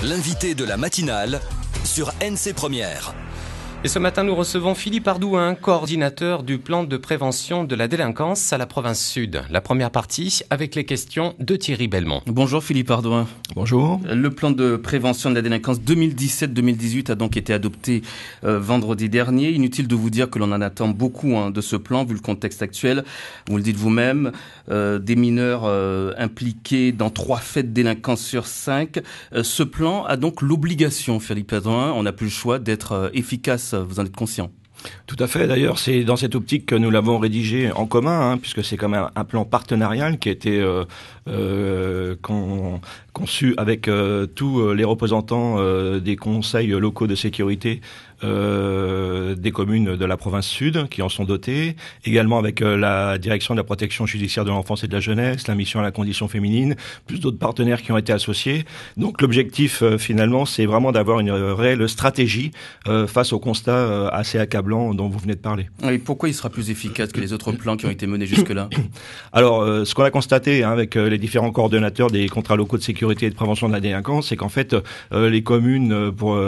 L'invité de la matinale sur NC Première. Et ce matin, nous recevons Philippe Ardouin, coordinateur du plan de prévention de la délinquance à la province sud. La première partie avec les questions de Thierry Belmont. Bonjour Philippe Ardouin. Bonjour. Le plan de prévention de la délinquance 2017-2018 a donc été adopté vendredi dernier. Inutile de vous dire que l'on en attend beaucoup de ce plan, vu le contexte actuel. Vous le dites vous-même, des mineurs impliqués dans 3 faits de délinquance sur 5. Ce plan a donc l'obligation, Philippe Ardouin, on n'a plus le choix d'être efficace. Vous en êtes conscient? Tout à fait. D'ailleurs, c'est dans cette optique que nous l'avons rédigé en commun, puisque c'est quand même un plan partenarial qui a été conçu avec tous les représentants des conseils locaux de sécurité des communes de la province sud qui en sont dotés, également avec la direction de la protection judiciaire de l'enfance et de la jeunesse, la mission à la condition féminine, plus d'autres partenaires qui ont été associés. Donc l'objectif finalement, c'est vraiment d'avoir une réelle stratégie face au constat assez accablant dont vous venez de parler. Et pourquoi il sera plus efficace que les autres plans qui ont été menés jusque-là? Alors, ce qu'on a constaté avec les différents coordonnateurs des contrats locaux de sécurité et de prévention de la délinquance, c'est qu'en fait, les communes, pour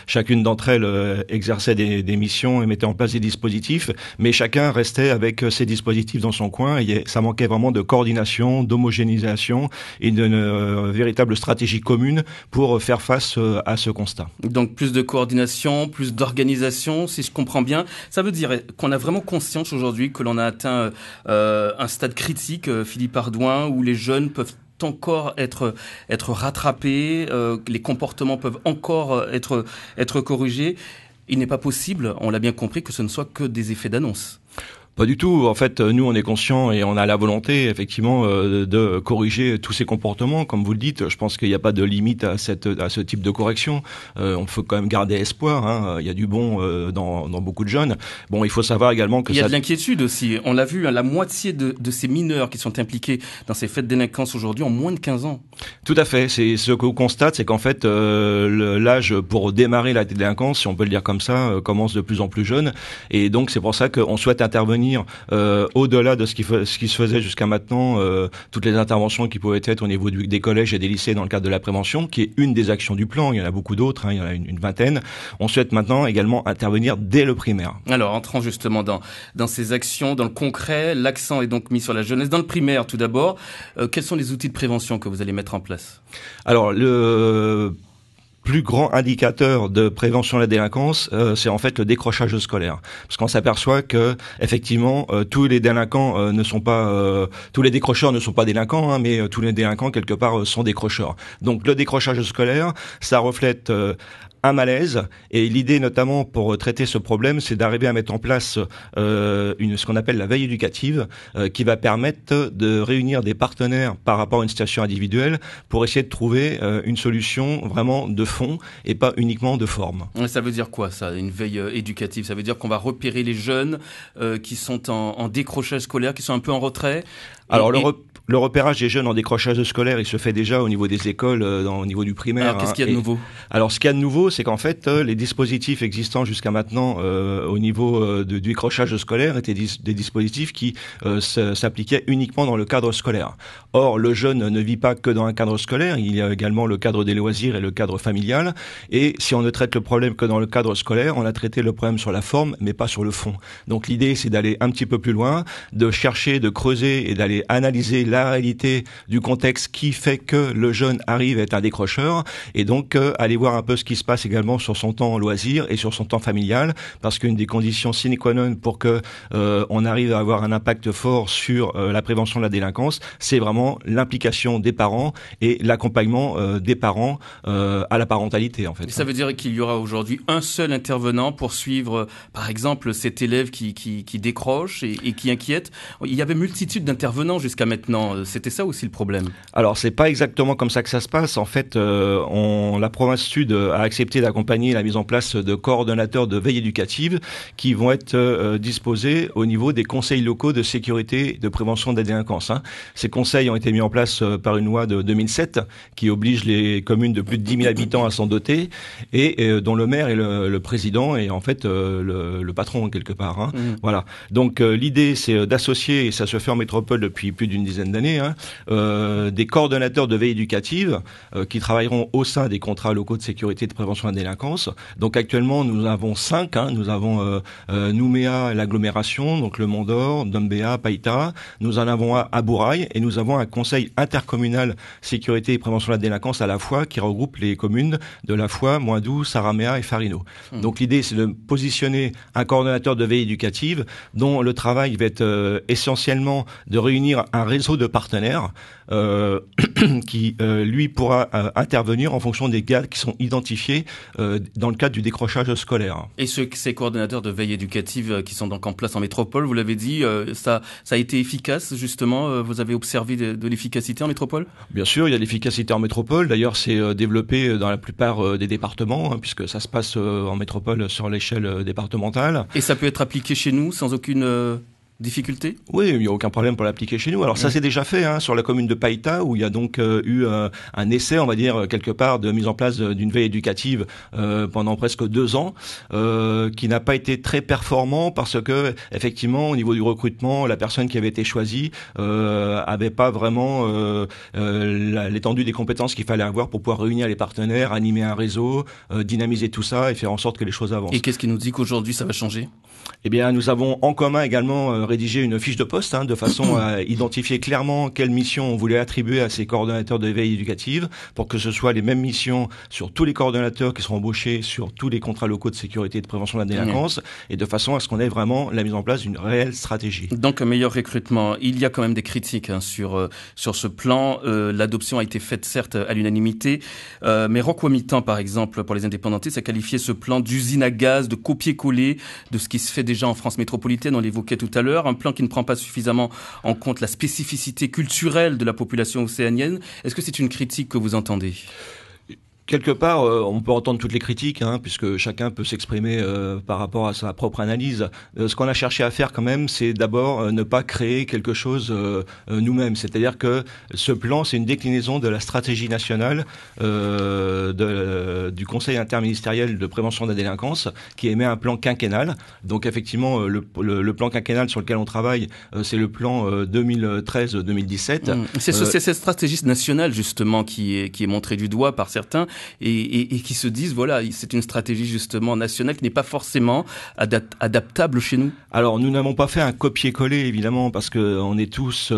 chacune d'entre elles, exerçaient des missions et mettaient en place des dispositifs, mais chacun restait avec ses dispositifs dans son coin. Et ça manquait vraiment de coordination, d'homogénéisation et d'une véritable stratégie commune pour faire face à ce constat. Donc plus de coordination, plus d'organisation, si je comprends bien. Ça veut dire qu'on a vraiment conscience aujourd'hui que l'on a atteint un stade critique, Philippe Ardouin, où les jeunes peuvent encore être rattrapés, les comportements peuvent encore être corrigés. Il n'est pas possible, on l'a bien compris, que ce ne soit que des effets d'annonce. Pas du tout. En fait, nous, on est conscients et on a la volonté, effectivement, de corriger tous ces comportements. Comme vous le dites, je pense qu'il n'y a pas de limite à ce type de correction. On faut quand même garder espoir. Il y a du bon dans beaucoup de jeunes. Bon, il faut savoir également que il y a de l'inquiétude aussi. On l'a vu, la moitié de ces mineurs qui sont impliqués dans ces faits de délinquance aujourd'hui ont moins de 15 ans. Tout à fait. C'est ce qu'on constate, c'est qu'en fait, l'âge pour démarrer la délinquance, si on peut le dire comme ça, commence de plus en plus jeune. Et donc, c'est pour ça qu'on souhaite intervenir au-delà de ce qui se faisait jusqu'à maintenant, toutes les interventions qui pouvaient être au niveau des collèges et des lycées dans le cadre de la prévention, qui est une des actions du plan. Il y en a beaucoup d'autres, il y en a une vingtaine. On souhaite maintenant également intervenir dès le primaire. Alors, entrons justement dans ces actions, dans le concret. L'accent est donc mis sur la jeunesse. Dans le primaire, tout d'abord, quels sont les outils de prévention que vous allez mettre en place? Alors, le plus grand indicateur de prévention de la délinquance, c'est en fait le décrochage scolaire. Parce qu'on s'aperçoit que effectivement tous les délinquants ne sont pas, tous les décrocheurs ne sont pas délinquants, mais tous les délinquants quelque part sont décrocheurs. Donc le décrochage scolaire, ça reflète un malaise, et l'idée notamment pour traiter ce problème, c'est d'arriver à mettre en place ce qu'on appelle la veille éducative, qui va permettre de réunir des partenaires par rapport à une situation individuelle pour essayer de trouver une solution vraiment de fond et pas uniquement de forme. Ça veut dire quoi ça, une veille éducative? Ça veut dire qu'on va repérer les jeunes qui sont en décrochage scolaire, qui sont un peu en retrait? Alors le repérage des jeunes en décrochage scolaire, il se fait déjà au niveau des écoles, au niveau du primaire. Alors qu'est-ce qu'il y a de nouveau? Alors ce qu'il y a de nouveau, c'est qu'en fait, les dispositifs existants jusqu'à maintenant au niveau du décrochage scolaire étaient des dispositifs qui s'appliquaient uniquement dans le cadre scolaire. Or, le jeune ne vit pas que dans un cadre scolaire, il y a également le cadre des loisirs et le cadre familial. Et si on ne traite le problème que dans le cadre scolaire, on a traité le problème sur la forme, mais pas sur le fond. Donc l'idée, c'est d'aller un petit peu plus loin, de chercher, de creuser et d'aller analyser la réalité du contexte qui fait que le jeune arrive à être un décrocheur, et donc aller voir un peu ce qui se passe également sur son temps loisir et sur son temps familial, parce qu'une des conditions sine qua non pour que on arrive à avoir un impact fort sur la prévention de la délinquance, c'est vraiment l'implication des parents et l'accompagnement des parents à la parentalité en fait. Et ça veut dire qu'il y aura aujourd'hui un seul intervenant pour suivre par exemple cet élève qui décroche et qui inquiète. Il y avait multitude d'intervenants jusqu'à maintenant. C'était ça aussi le problème? Alors c'est pas exactement comme ça que ça se passe. En fait, la province sud a accepté d'accompagner la mise en place de coordonnateurs de veille éducative qui vont être disposés au niveau des conseils locaux de sécurité et de prévention de la délinquance. Ces conseils ont été mis en place par une loi de 2007 qui oblige les communes de plus de 10 000 habitants à s'en doter et dont le maire est le président et en fait le patron quelque part. Voilà. Donc l'idée c'est d'associer, et ça se fait en métropole depuis plus d'une dizaine dizaine d'années, des coordonnateurs de veille éducative qui travailleront au sein des contrats locaux de sécurité et de prévention de la délinquance. Donc actuellement, nous avons 5. Nous avons Nouméa, l'agglomération, donc le Mont d'Or, Dombéa, Païta. Nous en avons à Bourail et nous avons un conseil intercommunal sécurité et prévention de la délinquance à la fois qui regroupe les communes de La Foix, Moindou, Saraméa et Farino. Donc l'idée, c'est de positionner un coordonnateur de veille éducative dont le travail va être essentiellement de réunir un réseau de partenaires qui, lui, pourra intervenir en fonction des cas qui sont identifiés dans le cadre du décrochage scolaire. Et ces coordonnateurs de veille éducative qui sont donc en place en métropole, vous l'avez dit, ça a été efficace, justement, vous avez observé de l'efficacité en métropole? Bien sûr, il y a de l'efficacité en métropole. D'ailleurs, c'est développé dans la plupart des départements, puisque ça se passe en métropole sur l'échelle départementale. Et ça peut être appliqué chez nous sans aucune difficulté? Oui, il n'y a aucun problème pour l'appliquer chez nous. Alors ça c'est déjà fait sur la commune de Païta, où il y a donc eu un essai, on va dire, quelque part, de mise en place d'une veille éducative pendant presque 2 ans, qui n'a pas été très performant parce que, effectivement, au niveau du recrutement, la personne qui avait été choisie avait pas vraiment l'étendue des compétences qu'il fallait avoir pour pouvoir réunir les partenaires, animer un réseau, dynamiser tout ça et faire en sorte que les choses avancent. Et qu'est-ce qui nous dit qu'aujourd'hui ça va changer? Eh bien, nous avons en commun également rédigé une fiche de poste de façon à identifier clairement quelles missions on voulait attribuer à ces coordonnateurs de veille éducative pour que ce soit les mêmes missions sur tous les coordonnateurs qui seront embauchés sur tous les contrats locaux de sécurité et de prévention de la délinquance et de façon à ce qu'on ait vraiment la mise en place d'une réelle stratégie. Donc un meilleur recrutement. Il y a quand même des critiques sur ce plan. L'adoption a été faite certes à l'unanimité, mais Rocco Mitan, par exemple, pour les indépendantistes, a qualifié ce plan d'usine à gaz, de copier-coller de ce qui se fait déjà en France métropolitaine, on l'évoquait tout à l'heure, un plan qui ne prend pas suffisamment en compte la spécificité culturelle de la population océanienne. Est-ce que c'est une critique que vous entendez ? Quelque part, on peut entendre toutes les critiques, puisque chacun peut s'exprimer par rapport à sa propre analyse. Ce qu'on a cherché à faire quand même, c'est d'abord ne pas créer quelque chose nous-mêmes. C'est-à-dire que ce plan, c'est une déclinaison de la stratégie nationale du Conseil interministériel de prévention de la délinquance, qui émet un plan quinquennal. Donc effectivement, le plan quinquennal sur lequel on travaille, c'est le plan 2013-2017. C'est cette stratégie nationale justement qui est montrée du doigt par certains. Et qui se disent, voilà, c'est une stratégie justement nationale qui n'est pas forcément adaptable chez nous. Alors, nous n'avons pas fait un copier-coller, évidemment, parce que on est tous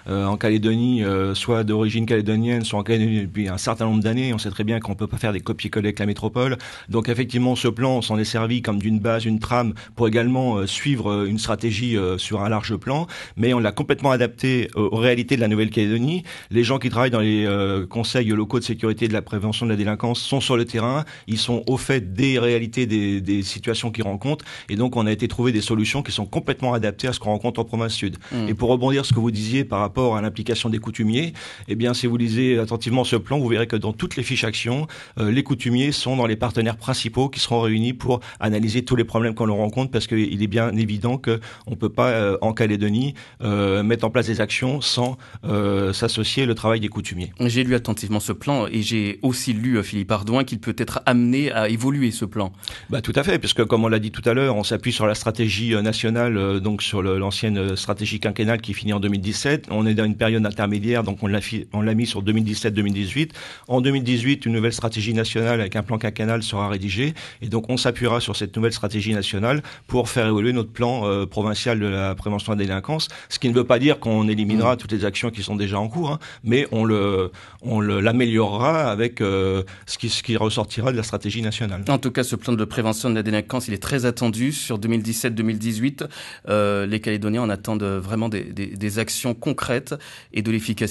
en Calédonie, soit d'origine calédonienne, soit en Calédonie depuis un certain nombre d'années. On sait très bien qu'on peut pas faire des copier-coller avec la métropole. Donc, effectivement, ce plan, on s'en est servi comme d'une base, une trame, pour également suivre une stratégie sur un large plan, mais on l'a complètement adapté aux réalités de la Nouvelle-Calédonie. Les gens qui travaillent dans les conseils locaux de sécurité et de la prévention de la délinquance sont sur le terrain, ils sont au fait des réalités des situations qu'ils rencontrent, et donc on a été trouver des solutions qui sont complètement adaptées à ce qu'on rencontre en province sud. Et pour rebondir sur ce que vous disiez par rapport à l'implication des coutumiers, eh bien si vous lisez attentivement ce plan, vous verrez que dans toutes les fiches actions, les coutumiers sont dans les partenaires principaux qui seront réunis pour analyser tous les problèmes qu'on leur rencontre, parce qu'il est bien évident qu'on ne peut pas en Calédonie mettre en place des actions sans s'associer le travail des coutumiers. J'ai lu attentivement ce plan et j'ai aussi lu Philippe Ardouin qu'il peut être amené à évoluer ce plan. Tout à fait, puisque comme on l'a dit tout à l'heure, on s'appuie sur la stratégie nationale, donc sur l'ancienne stratégie quinquennale qui finit en 2017. On est dans une période intermédiaire, donc on l'a mis sur 2017-2018. En 2018, une nouvelle stratégie nationale avec un plan quinquennal sera rédigée, et donc on s'appuiera sur cette nouvelle stratégie nationale pour faire évoluer notre plan provincial de la prévention de la délinquance, ce qui ne veut pas dire qu'on éliminera toutes les actions qui sont déjà en cours, mais on l'améliorera avec ce qui ressortira de la stratégie nationale. En tout cas, ce plan de prévention de la délinquance, il est très attendu sur 2017-2018. Les Calédoniens en attendent vraiment des actions concrètes et de l'efficacité.